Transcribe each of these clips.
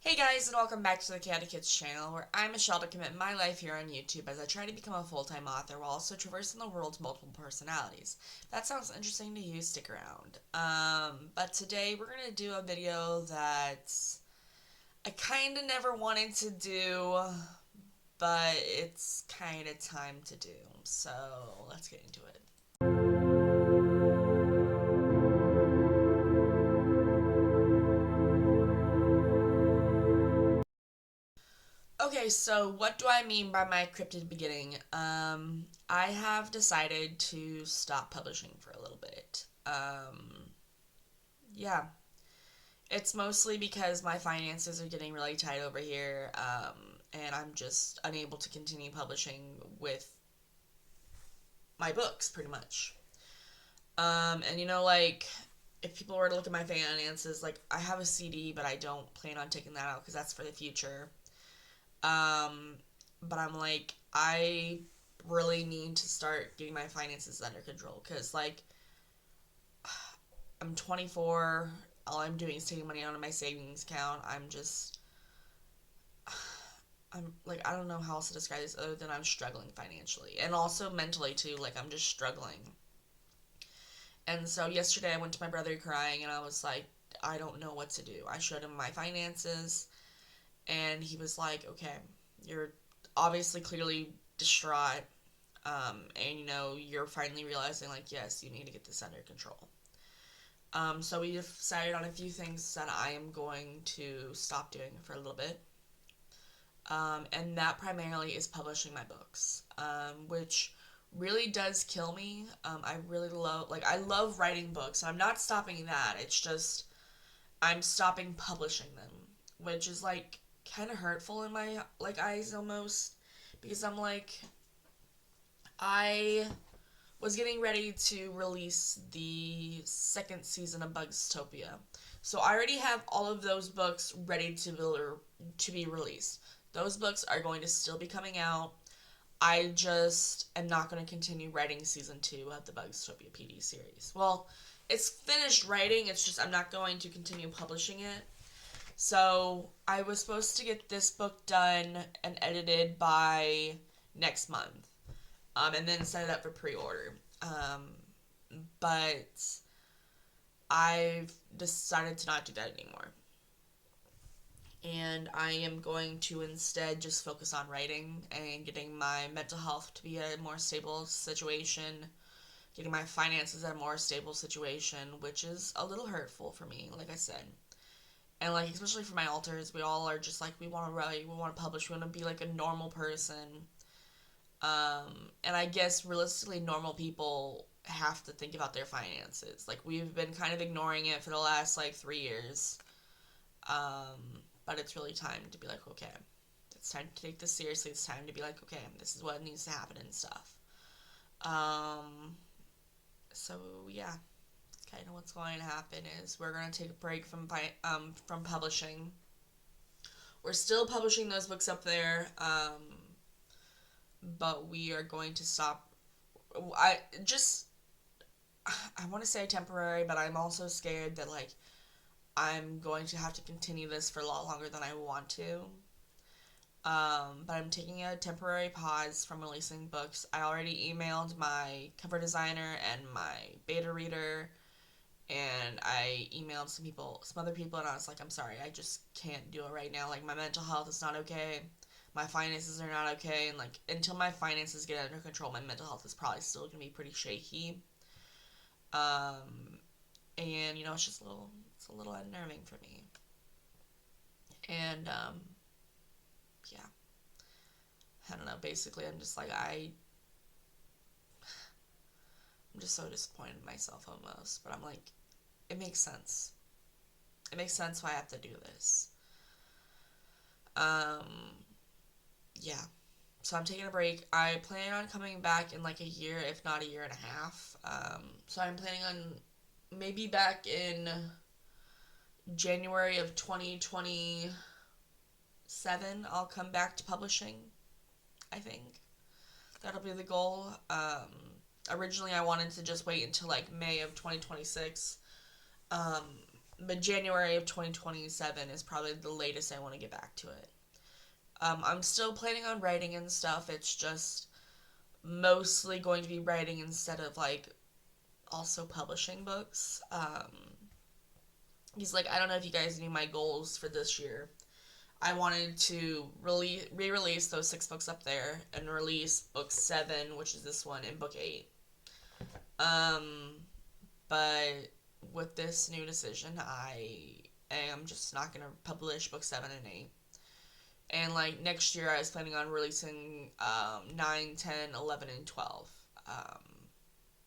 Hey guys, and welcome back to the JJ Kitz channel, where I'm Michelle to commit my life here on YouTube as I try to become a full-time author while also traversing the world's multiple personalities. If that sounds interesting to you, stick around. But today we're going to do a video that I kind of never wanted to do, but it's kind of time to do. So let's get into it. Okay, so what do I mean by my cryptid beginning? I have decided to stop publishing for a little bit. Yeah, it's mostly because my finances are getting really tight over here, and I'm just unable to continue publishing with my books, pretty much. And if people were to look at my finances, like, I have a CD, but I don't plan on taking that out because that's for the future. Um, but I'm like, I really need to start getting my finances under control because, like, I'm 24. All I'm doing is taking money out of my savings account. I'm like, I don't know how else to describe this other than I'm struggling financially and also mentally too. Like, I'm just struggling. And so yesterday I went to my brother crying and I was like, I don't know what to do. I showed him my finances and he was like, okay, you're obviously clearly distraught. And you're finally realizing, like, yes, you need to get this under control. So we decided on a few things that I am going to stop doing for a little bit. And that primarily is publishing my books, which really does kill me. I love writing books, and I'm not stopping that. It's just, I'm stopping publishing them, which is, like, kind of hurtful in my, like, eyes almost, because I'm like, I was getting ready to release the second season of Bugstopia. So I already have all of those books ready to be released. Those books are going to still be coming out. I just am not going to continue writing season 2 of the Bugstopia PD series. Well, it's finished writing, it's just I'm not going to continue publishing it. So I was supposed to get this book done and edited by next month, and then set it up for pre-order. But I've decided to not do that anymore. And I am going to instead just focus on writing and getting my mental health to be a more stable situation, getting my finances at a more stable situation, which is a little hurtful for me, like I said. And, like, especially for my authors, we all are just like, we want to write, we want to publish, we want to be like a normal person. And I guess realistically, normal people have to think about their finances. Like, we've been kind of ignoring it for the last, like, 3 years. But it's really time to be like, okay, it's time to take this seriously. It's time to be like, okay, this is what needs to happen and stuff. Um, so yeah, kind of what's going to happen is we're going to take a break from publishing. We're still publishing those books up there, but we are going to stop. I just I want to say temporary, but I'm also scared that, like, I'm going to have to continue this for a lot longer than I want to. But I'm taking a temporary pause from releasing books. I already emailed my cover designer and my beta reader, and I emailed some other people, and I was like, I'm sorry, I just can't do it right now. Like, my mental health is not okay. My finances are not okay, and, like, until my finances get under control, my mental health is probably still gonna be pretty shaky. Um, and it's a little unnerving for me. And yeah, I don't know. Basically, I'm just so disappointed in myself almost. But I'm like, it makes sense. It makes sense why I have to do this. Um, yeah. So I'm taking a break. I plan on coming back in like a year, if not a year and a half. So I'm planning on maybe back in January of 2027. I'll come back to publishing, I think. That'll be the goal. Originally, I wanted to just wait until like May of 2026. Um, but January of 2027 is probably the latest I want to get back to it. I'm still planning on writing and stuff. It's just mostly going to be writing instead of like also publishing books. He's like, I don't know if you guys knew my goals for this year. I wanted to re-release those 6 books up there and release book 7, which is this one, and book 8. Um, but with this new decision, I am just not gonna publish book 7 and 8. And like next year, I was planning on releasing 9, 10, 11, and 12. Um,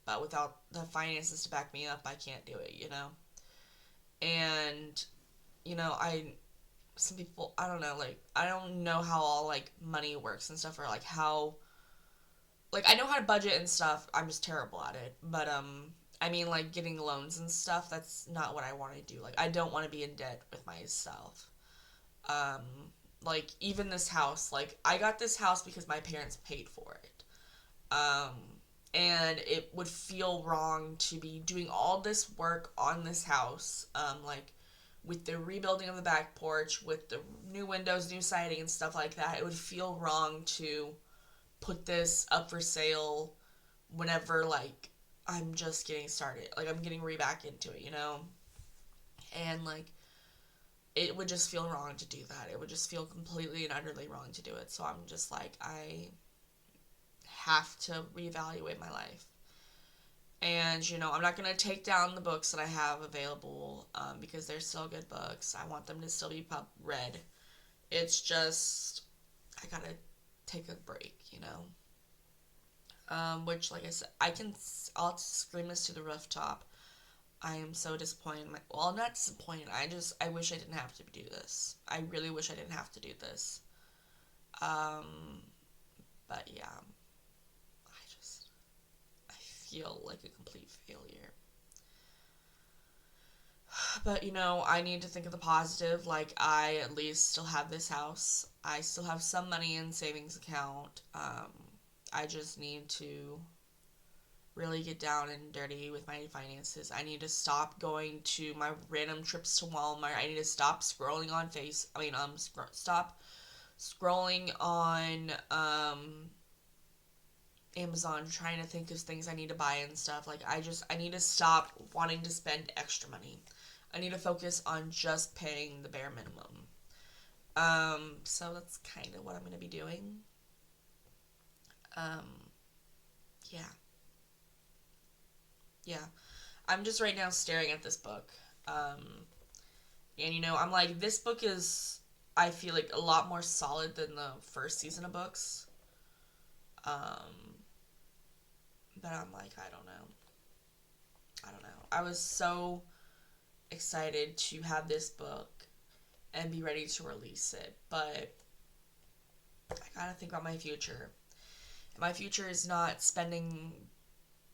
but without the finances to back me up, I can't do it, you know? And, you know, some people, I don't know, like, I don't know how all, like, money works and stuff, or, like, how, like, I know how to budget and stuff, I'm just terrible at it, but, I mean, like, getting loans and stuff, that's not what I want to do, like, I don't want to be in debt with myself, um, like, even this house, like, I got this house because my parents paid for it, um, and it would feel wrong to be doing all this work on this house, like, with the rebuilding of the back porch, with the new windows, new siding, and stuff like that. It would feel wrong to put this up for sale whenever, like, I'm just getting started. Like, I'm getting back into it, you know? And, like, it would just feel wrong to do that. It would just feel completely and utterly wrong to do it. So I'm just like, I have to reevaluate my life. And, you know, I'm not going to take down the books that I have available because they're still good books. I want them to still be read. It's just, I got to take a break, you know? Which, like I said, I'll scream this to the rooftop. I am so disappointed. Well, not disappointed. I wish I didn't have to do this. I really wish I didn't have to do this. But yeah. Feel like a complete failure. But, you know, I need to think of the positive. Like, I at least still have this house. I still have some money in savings account. I just need to really get down and dirty with my finances. I need to stop going to my random trips to Walmart. I need to stop scrolling on stop scrolling on, Amazon trying to think of things I need to buy and stuff. Like, I need to stop wanting to spend extra money. I need to focus on just paying the bare minimum. So that's kind of what I'm going to be doing. Um, yeah. Yeah. I'm just right now staring at this book. And, you know, I'm like, this book is, I feel like, a lot more solid than the first season of books. But I'm like, I don't know. I was so excited to have this book and be ready to release it, but I gotta think about my future. My future is not spending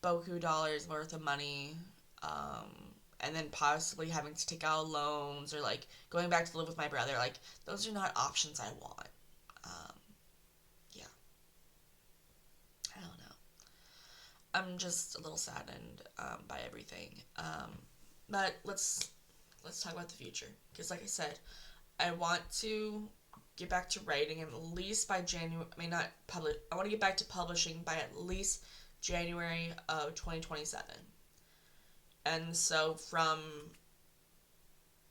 boku dollars worth of money, and then possibly having to take out loans or like going back to live with my brother. Like, those are not options I want. Um, yeah, I don't know. I'm just a little saddened by everything. But let's talk about the future, because like I said, I want to get back to writing at least by January. I mean, not publish. I want to get back to publishing by at least January of 2027. And so from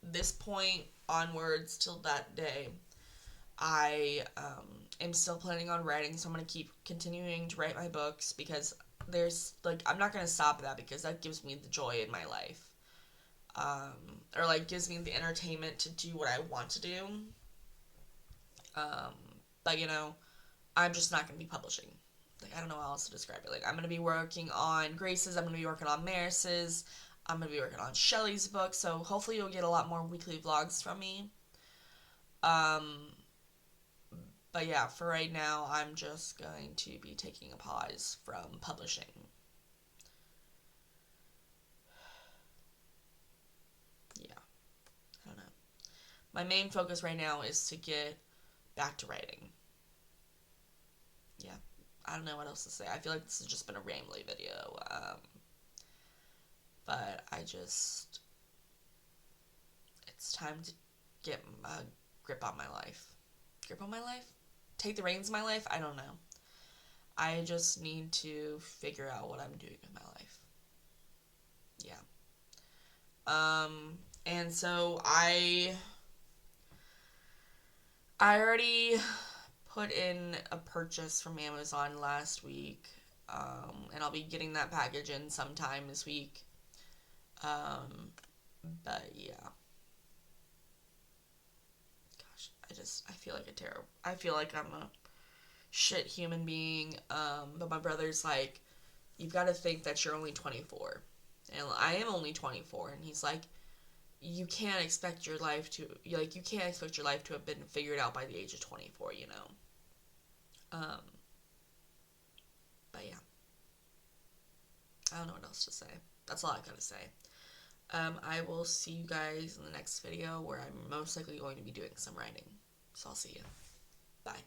this point onwards till that day, I am still planning on writing. So I'm gonna keep continuing to write my books, because there's like, I'm not gonna stop that, because that gives me the joy in my life. Or like gives me the entertainment to do what I want to do. Um, but you know, I'm just not gonna be publishing. Like, I don't know how else to describe it. Like, I'm gonna be working on Grace's. I'm gonna be working on Maris's. I'm gonna be working on Shelly's book. So hopefully you'll get a lot more weekly vlogs from me. Um, but yeah, for right now, I'm just going to be taking a pause from publishing. Yeah, I don't know. My main focus right now is to get back to writing. Yeah, I don't know what else to say. I feel like this has just been a rambly video. But I just, it's time to get a grip on my life. Grip on my life? Take the reins of my life? I don't know. I just need to figure out what I'm doing with my life. Yeah. And so I already put in a purchase from Amazon last week. And I'll be getting that package in sometime this week. But yeah. Gosh, I feel like I feel like I'm a shit human being. But my brother's like, you've got to think that you're only 24. And I am only 24. And he's like, you can't expect your life to have been figured out by the age of 24, you know. But yeah, I don't know what else to say. That's all I gotta say. I will see you guys in the next video where I'm most likely going to be doing some writing. So I'll see you. Bye.